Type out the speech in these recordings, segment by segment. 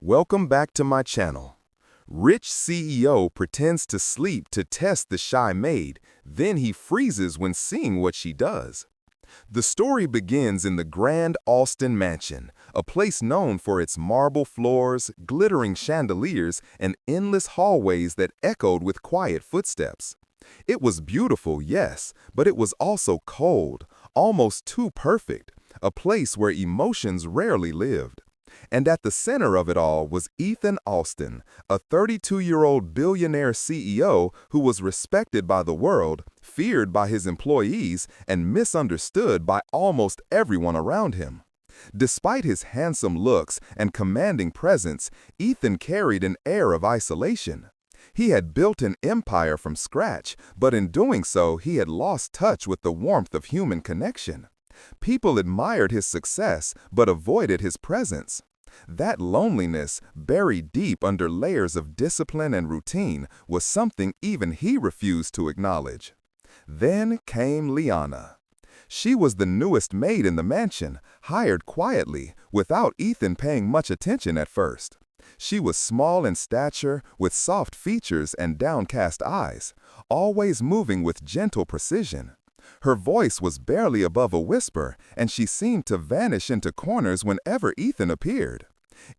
Welcome back to my channel. Rich CEO pretends to sleep to test the shy maid, then he freezes when seeing what she does. The story begins in the Grand Alston Mansion, a place known for its marble floors, glittering chandeliers, and endless hallways that echoed with quiet footsteps. It was beautiful, yes, but it was also cold, almost too perfect, a place where emotions rarely lived. And at the center of it all was Ethan Alston, a 32-year-old billionaire CEO who was respected by the world, feared by his employees, and misunderstood by almost everyone around him. Despite his handsome looks and commanding presence, Ethan carried an air of isolation. He had built an empire from scratch, but in doing so, he had lost touch with the warmth of human connection. People admired his success, but avoided his presence. That loneliness, buried deep under layers of discipline and routine, was something even he refused to acknowledge. Then came Liana. She was the newest maid in the mansion, hired quietly, without Ethan paying much attention at first. She was small in stature, with soft features and downcast eyes, always moving with gentle precision. Her voice was barely above a whisper, and she seemed to vanish into corners whenever Ethan appeared.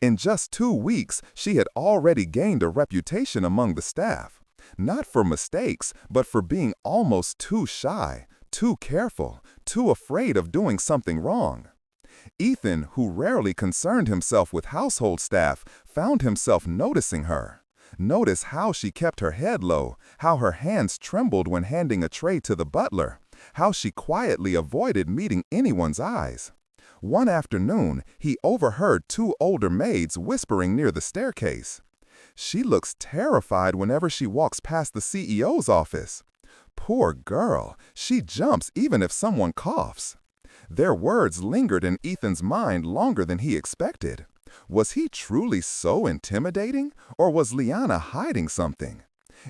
In just 2 weeks, she had already gained a reputation among the staff, not for mistakes, but for being almost too shy, too careful, too afraid of doing something wrong. Ethan, who rarely concerned himself with household staff, found himself noticing her. Notice how she kept her head low, how her hands trembled when handing a tray to the butler, how she quietly avoided meeting anyone's eyes. One afternoon, he overheard 2 older maids whispering near the staircase. "She looks terrified whenever she walks past the CEO's office. Poor girl, she jumps even if someone coughs." Their words lingered in Ethan's mind longer than he expected. Was he truly so intimidating, or was Liana hiding something?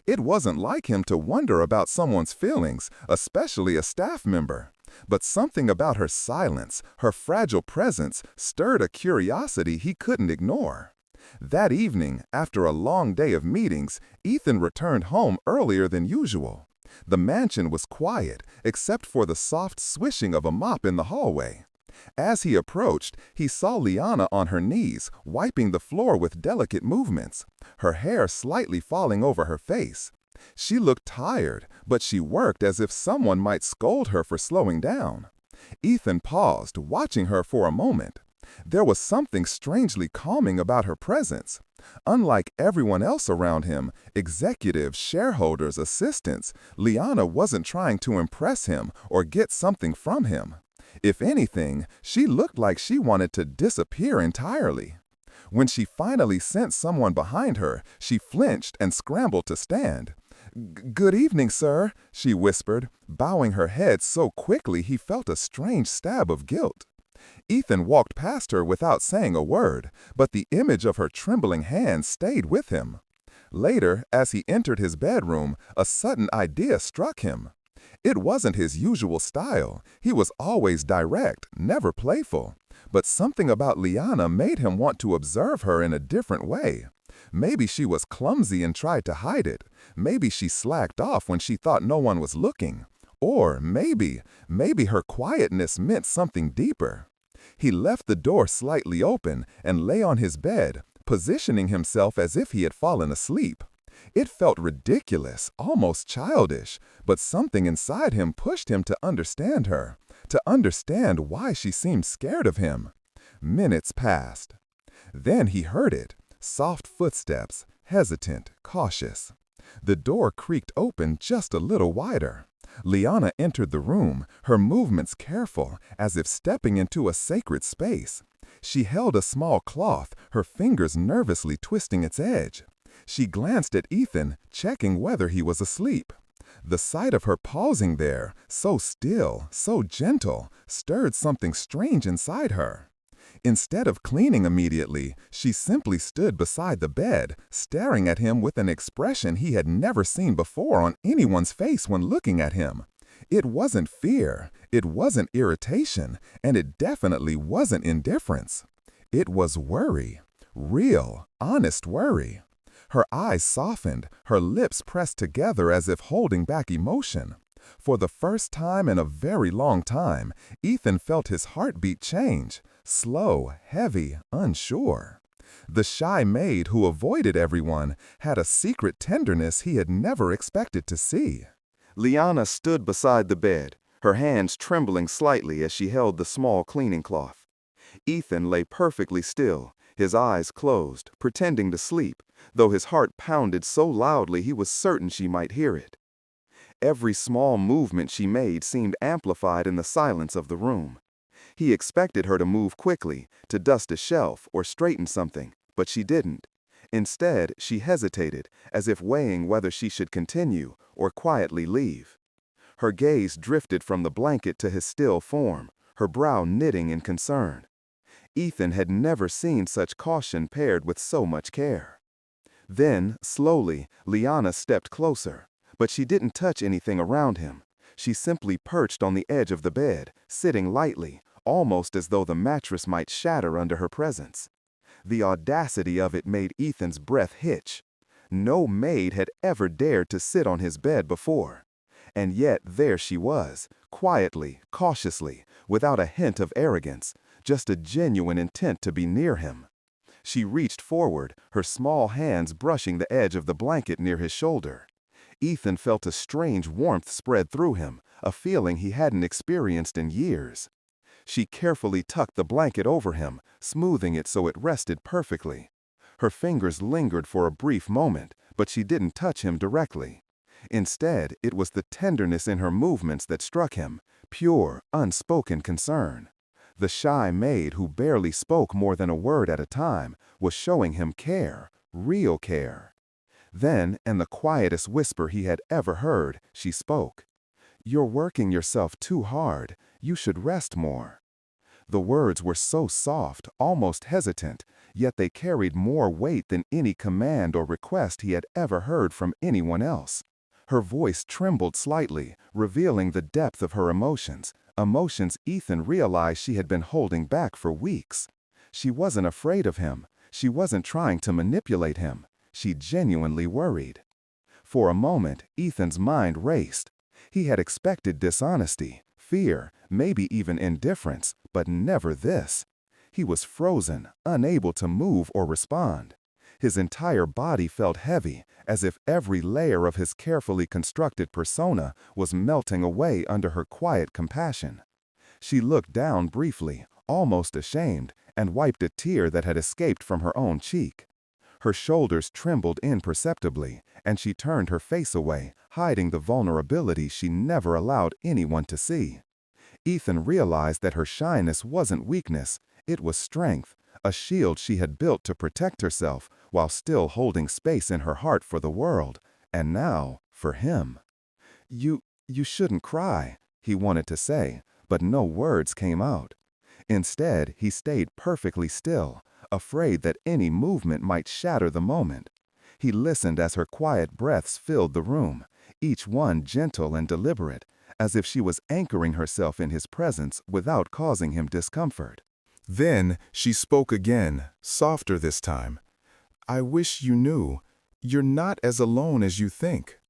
It wasn't like him to wonder about someone's feelings, especially a staff member. But something about her silence, her fragile presence, stirred a curiosity he couldn't ignore. That evening, after a long day of meetings, Ethan returned home earlier than usual. The mansion was quiet, except for the soft swishing of a mop in the hallway. As he approached, he saw Liana on her knees, wiping the floor with delicate movements, her hair slightly falling over her face. She looked tired, but she worked as if someone might scold her for slowing down. Ethan paused, watching her for a moment. There was something strangely calming about her presence. Unlike everyone else around him, executives, shareholders, assistants, Liana wasn't trying to impress him or get something from him. If anything, she looked like she wanted to disappear entirely. When she finally sensed someone behind her, she flinched and scrambled to stand. "Good evening, sir," she whispered, bowing her head so quickly he felt a strange stab of guilt. Ethan walked past her without saying a word, but the image of her trembling hands stayed with him. Later, as he entered his bedroom, a sudden idea struck him. It wasn't his usual style. He was always direct, never playful. But something about Liana made him want to observe her in a different way. Maybe she was clumsy and tried to hide it. Maybe she slacked off when she thought no one was looking. Or maybe her quietness meant something deeper. He left the door slightly open and lay on his bed, positioning himself as if he had fallen asleep. It felt ridiculous, almost childish, but something inside him pushed him to understand her, to understand why she seemed scared of him. Minutes passed. Then he heard it, soft footsteps, hesitant, cautious. The door creaked open just a little wider. Liana entered the room, her movements careful, as if stepping into a sacred space. She held a small cloth, her fingers nervously twisting its edge. She glanced at Ethan, checking whether he was asleep. The sight of her pausing there, so still, so gentle, stirred something strange inside her. Instead of cleaning immediately, she simply stood beside the bed, staring at him with an expression he had never seen before on anyone's face when looking at him. It wasn't fear, it wasn't irritation, and it definitely wasn't indifference. It was worry. Real, honest worry. Her eyes softened, her lips pressed together as if holding back emotion. For the first time in a very long time, Ethan felt his heartbeat change, slow, heavy, unsure. The shy maid who avoided everyone had a secret tenderness he had never expected to see. Liana stood beside the bed, her hands trembling slightly as she held the small cleaning cloth. Ethan lay perfectly still, his eyes closed, pretending to sleep, though his heart pounded so loudly he was certain she might hear it. Every small movement she made seemed amplified in the silence of the room. He expected her to move quickly, to dust a shelf or straighten something, but she didn't. Instead, she hesitated, as if weighing whether she should continue or quietly leave. Her gaze drifted from the blanket to his still form, her brow knitting in concern. Ethan had never seen such caution paired with so much care. Then, slowly, Liana stepped closer, but she didn't touch anything around him. She simply perched on the edge of the bed, sitting lightly, almost as though the mattress might shatter under her presence. The audacity of it made Ethan's breath hitch. No maid had ever dared to sit on his bed before. And yet there she was, quietly, cautiously, without a hint of arrogance, just a genuine intent to be near him. She reached forward, her small hands brushing the edge of the blanket near his shoulder. Ethan felt a strange warmth spread through him, a feeling he hadn't experienced in years. She carefully tucked the blanket over him, smoothing it so it rested perfectly. Her fingers lingered for a brief moment, but she didn't touch him directly. Instead, it was the tenderness in her movements that struck him, pure, unspoken concern. The shy maid who barely spoke more than a word at a time was showing him care, real care. Then, in the quietest whisper he had ever heard, she spoke. "You're working yourself too hard. You should rest more." The words were so soft, almost hesitant, yet they carried more weight than any command or request he had ever heard from anyone else. Her voice trembled slightly, revealing the depth of her emotions, emotions Ethan realized she had been holding back for weeks. She wasn't afraid of him. She wasn't trying to manipulate him. She genuinely worried. For a moment, Ethan's mind raced. He had expected dishonesty, fear, maybe even indifference, but never this. He was frozen, unable to move or respond. His entire body felt heavy, as if every layer of his carefully constructed persona was melting away under her quiet compassion. She looked down briefly, almost ashamed, and wiped a tear that had escaped from her own cheek. Her shoulders trembled imperceptibly, and she turned her face away, hiding the vulnerability she never allowed anyone to see. Ethan realized that her shyness wasn't weakness, it was strength, a shield she had built to protect herself while still holding space in her heart for the world, and now for him. You shouldn't cry," he wanted to say, but no words came out. Instead, he stayed perfectly still, afraid that any movement might shatter the moment. He listened as her quiet breaths filled the room, each one gentle and deliberate, as if she was anchoring herself in his presence without causing him discomfort. Then she spoke again, softer this time. "I wish you knew. You're not as alone as you think."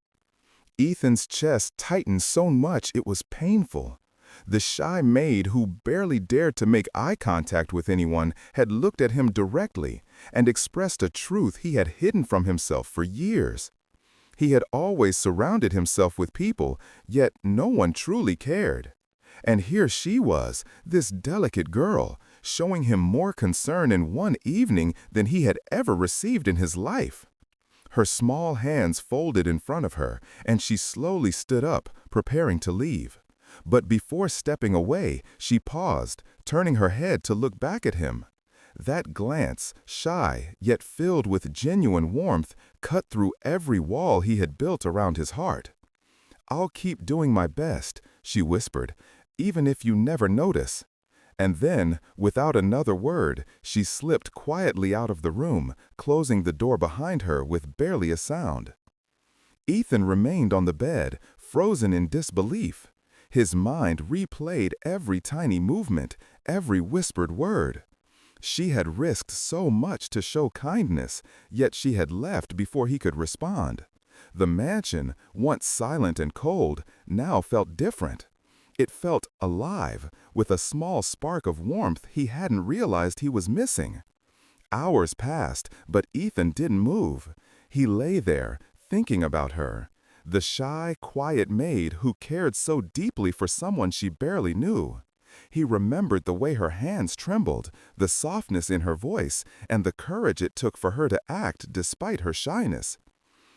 Ethan's chest tightened so much it was painful. The shy maid who barely dared to make eye contact with anyone had looked at him directly and expressed a truth he had hidden from himself for years. He had always surrounded himself with people, yet no one truly cared. And here she was, this delicate girl, showing him more concern in one evening than he had ever received in his life. Her small hands folded in front of her, and she slowly stood up, preparing to leave. But before stepping away, she paused, turning her head to look back at him. That glance, shy yet filled with genuine warmth, cut through every wall he had built around his heart. "I'll keep doing my best," she whispered, "even if you never notice." And then, without another word, she slipped quietly out of the room, closing the door behind her with barely a sound. Ethan remained on the bed, frozen in disbelief. His mind replayed every tiny movement, every whispered word. She had risked so much to show kindness, yet she had left before he could respond. The mansion, once silent and cold, now felt different. It felt alive, with a small spark of warmth he hadn't realized he was missing. Hours passed, but Ethan didn't move. He lay there, thinking about her. The shy, quiet maid who cared so deeply for someone she barely knew. He remembered the way her hands trembled, the softness in her voice, and the courage it took for her to act despite her shyness.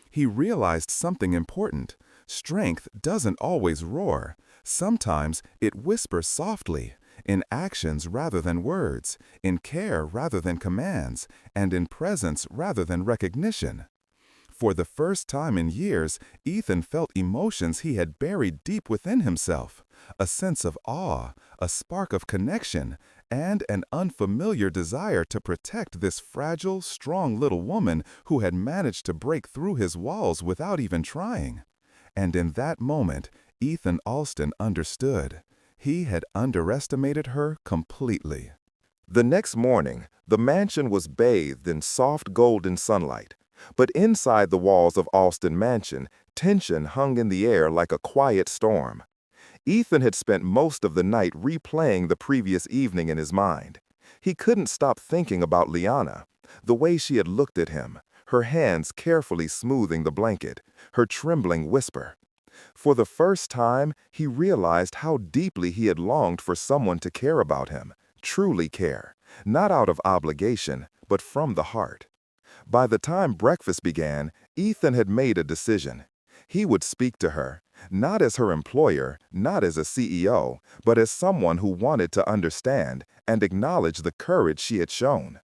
He realized something important. Strength doesn't always roar. Sometimes it whispers softly, in actions rather than words, in care rather than commands, and in presence rather than recognition. For the first time in years, Ethan felt emotions he had buried deep within himself. A sense of awe, a spark of connection, and an unfamiliar desire to protect this fragile, strong little woman who had managed to break through his walls without even trying. And in that moment, Ethan Alston understood. He had underestimated her completely. The next morning, the mansion was bathed in soft golden sunlight. But inside the walls of Alston Mansion, tension hung in the air like a quiet storm. Ethan had spent most of the night replaying the previous evening in his mind. He couldn't stop thinking about Liana, the way she had looked at him, her hands carefully smoothing the blanket, her trembling whisper. For the first time, he realized how deeply he had longed for someone to care about him, truly care, not out of obligation, but from the heart. By the time breakfast began, Ethan had made a decision. He would speak to her, not as her employer, not as a CEO, but as someone who wanted to understand and acknowledge the courage she had shown.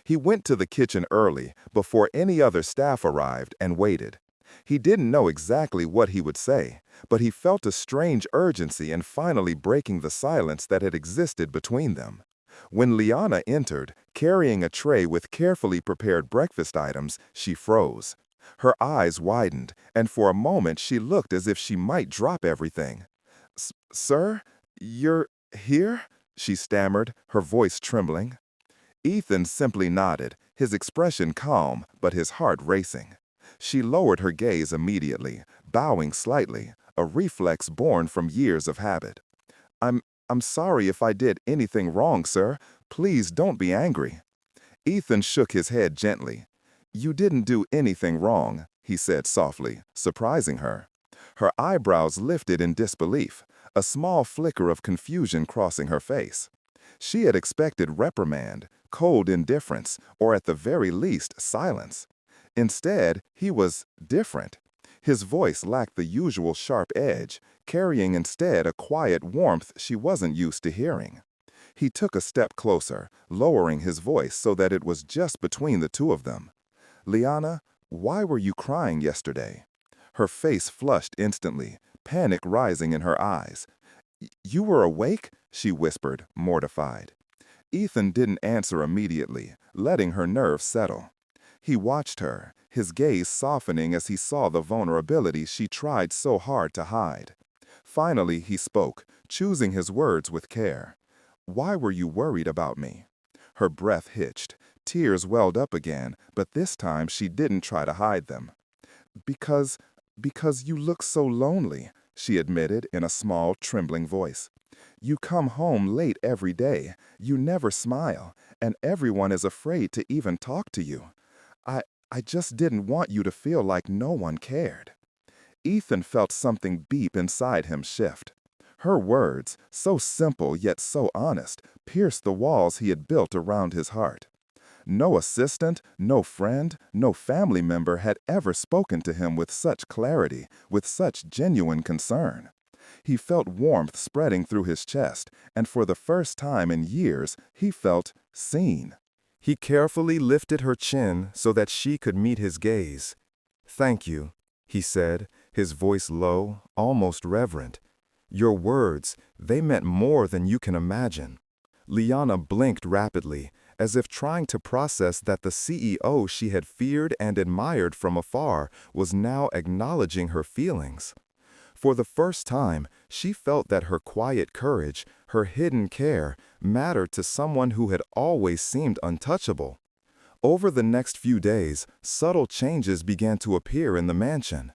He went to the kitchen early, before any other staff arrived, and waited. He didn't know exactly what he would say, but he felt a strange urgency in finally breaking the silence that had existed between them. When Liana entered, carrying a tray with carefully prepared breakfast items, she froze. Her eyes widened, and for a moment she looked as if she might drop everything. "Sir, you're here?" she stammered, her voice trembling. Ethan simply nodded, his expression calm, but his heart racing. She lowered her gaze immediately, bowing slightly, a reflex born from years of habit. I'm sorry if I did anything wrong, sir. Please don't be angry." Ethan shook his head gently. "You didn't do anything wrong," he said softly, surprising her. Her eyebrows lifted in disbelief, a small flicker of confusion crossing her face. She had expected reprimand, cold indifference, or at the very least, silence. Instead, he was different. His voice lacked the usual sharp edge, carrying instead a quiet warmth she wasn't used to hearing. He took a step closer, lowering his voice so that it was just between the two of them. "Liana, why were you crying yesterday?" Her face flushed instantly, panic rising in her eyes. "You were awake?" she whispered, mortified. Ethan didn't answer immediately, letting her nerves settle. He watched her, his gaze softening as he saw the vulnerability she tried so hard to hide. Finally, he spoke, choosing his words with care. "Why were you worried about me?" Her breath hitched. Tears welled up again, but this time she didn't try to hide them. Because you look so lonely," she admitted in a small, trembling voice. "You come home late every day, you never smile, and everyone is afraid to even talk to you. I just didn't want you to feel like no one cared." Ethan felt something deep inside him shift. Her words, so simple yet so honest, pierced the walls he had built around his heart. No assistant, no friend, no family member had ever spoken to him with such clarity, with such genuine concern. He felt warmth spreading through his chest, and for the first time in years, he felt seen. He carefully lifted her chin so that she could meet his gaze. "Thank you," he said, his voice low, almost reverent. "Your words, they meant more than you can imagine." Liana blinked rapidly, as if trying to process that the CEO she had feared and admired from afar was now acknowledging her feelings. For the first time, she felt that her quiet courage, her hidden care, mattered to someone who had always seemed untouchable. Over the next few days, subtle changes began to appear in the mansion.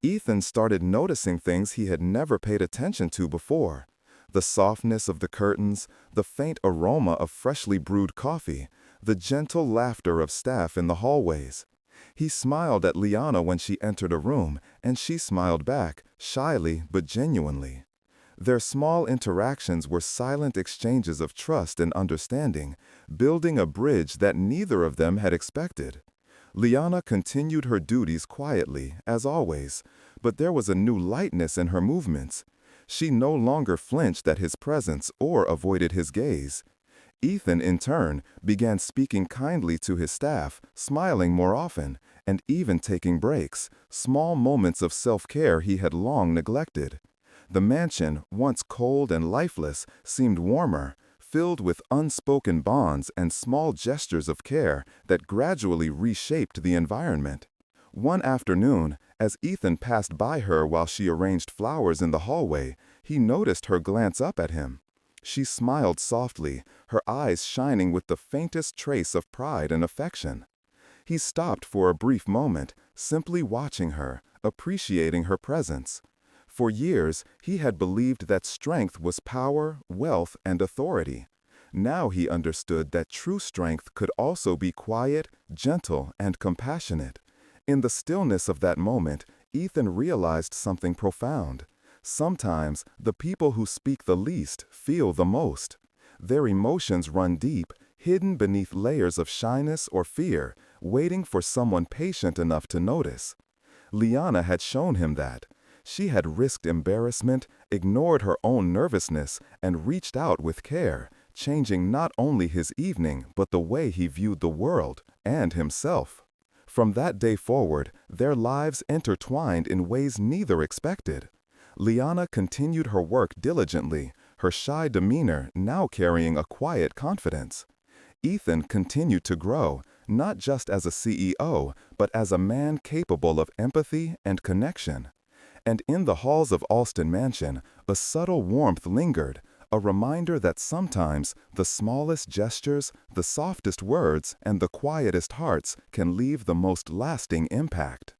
Ethan started noticing things he had never paid attention to before. The softness of the curtains, the faint aroma of freshly brewed coffee, the gentle laughter of staff in the hallways. He smiled at Liana when she entered a room, and she smiled back, shyly but genuinely. Their small interactions were silent exchanges of trust and understanding, building a bridge that neither of them had expected. Liana continued her duties quietly, as always, but there was a new lightness in her movements. She no longer flinched at his presence or avoided his gaze. Ethan, in turn, began speaking kindly to his staff, smiling more often, and even taking breaks, small moments of self-care he had long neglected. The mansion, once cold and lifeless, seemed warmer, filled with unspoken bonds and small gestures of care that gradually reshaped the environment. One afternoon, as Ethan passed by her while she arranged flowers in the hallway, he noticed her glance up at him. She smiled softly, her eyes shining with the faintest trace of pride and affection. He stopped for a brief moment, simply watching her, appreciating her presence. For years, he had believed that strength was power, wealth, and authority. Now he understood that true strength could also be quiet, gentle, and compassionate. In the stillness of that moment, Ethan realized something profound. Sometimes, the people who speak the least feel the most. Their emotions run deep, hidden beneath layers of shyness or fear, waiting for someone patient enough to notice. Liana had shown him that. She had risked embarrassment, ignored her own nervousness, and reached out with care, changing not only his evening but the way he viewed the world and himself. From that day forward, their lives intertwined in ways neither expected. Liana continued her work diligently, her shy demeanor now carrying a quiet confidence. Ethan continued to grow, not just as a CEO, but as a man capable of empathy and connection. And in the halls of Alston Mansion, a subtle warmth lingered, a reminder that sometimes the smallest gestures, the softest words, and the quietest hearts can leave the most lasting impact.